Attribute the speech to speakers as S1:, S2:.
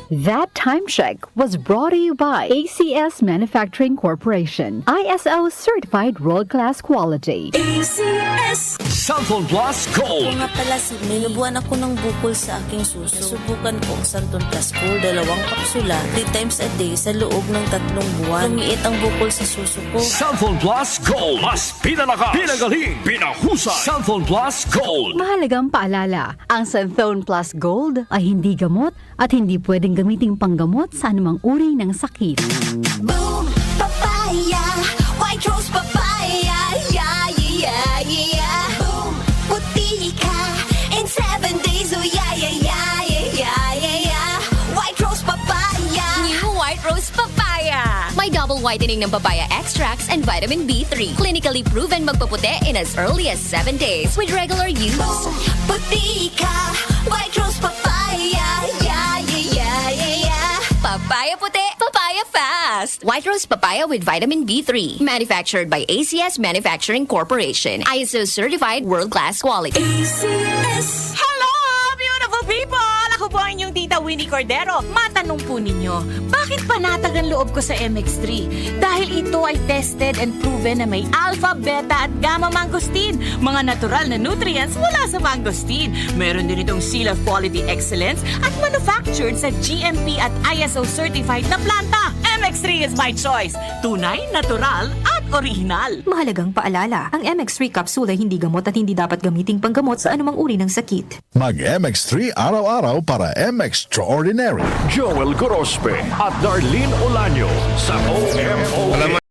S1: That time check was brought to you by ACS Manufacturing Corporation, ISO certified world-class quality.
S2: ACS
S3: Santon Plus Gold.
S2: Kung nga pala, Sidney, nabuhan ako ng bukol sa aking suso. Subukan ko ang Santon Plus Gold, 2 kapsula, 3 times a day sa loob ng 3 buwan. Lumiit ang bukol sa suso ko.
S3: Santon Plus Gold. Mas pinalakas, pinagaling, pinahusay. Santon Plus Gold.
S1: Mahalagang paalala, ang Santhone Plus Gold ay hindi gamot at hindi pwedeng gamiting panggamot sa anumang uri ng sakit.
S4: Boom, papaya, white rose papaya, yeah, yeah, yeah. Boom, puti ka in 7 days, oh yeah, yeah, yeah, yeah, yeah, yeah. White rose papaya.
S5: New White Rose Papaya. May double whitening ng papaya extracts and vitamin B3. Clinically proven magpaputi in as early as 7 days with regular use.
S4: Boom, puti ka, white rose papaya, yeah, yeah, yeah, yeah, yeah.
S5: Papaya puti, papaya fast. White Rose Papaya with vitamin B3. Manufactured by ACS Manufacturing Corporation. ISO certified world-class quality.
S2: ACS.
S6: Hello, beautiful people! Ako po ang inyong tita Winnie Cordero. Matanong po ninyo, bakit panatag ang loob ko sa MX3? Dahil ito ay tested and proven na may alpha, beta at gamma mangosteen. Mga natural na nutrients mula sa mangosteen. Meron din itong seal of quality excellence at manufactured sa GMP at ISO certified na planta. MX3 is my choice. Tunay, natural at original.
S7: Mahalagang paalala, ang MX3 capsule ay hindi gamot at hindi dapat gamiting panggamot sa anumang uri ng sakit.
S8: Mag-MX3 araw-araw para MX Extraordinary.
S3: Joel Gorospe at Darlene Olanyo sa OMO.